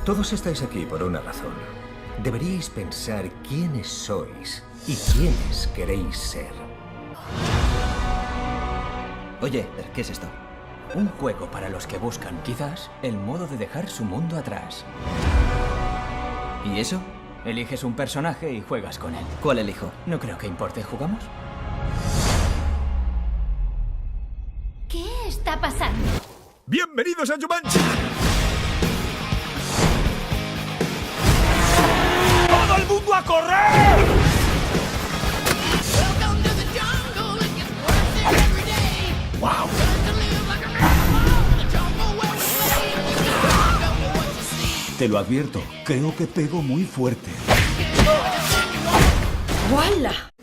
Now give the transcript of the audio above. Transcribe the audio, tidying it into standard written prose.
Todos estáis aquí por una razón. Deberíais pensar quiénes sois y quiénes queréis ser. Oye, ¿qué es esto? Un juego para los que buscan, quizás, el modo de dejar su mundo atrás. ¿Y eso? Eliges un personaje y juegas con él. ¿Cuál elijo? No creo que importe. ¿Jugamos? ¿Qué está pasando? ¡Bienvenidos a Jumanji! ¡Todo el mundo a correr! ¡Wow! Te lo advierto, creo que pego muy fuerte. ¡Wala!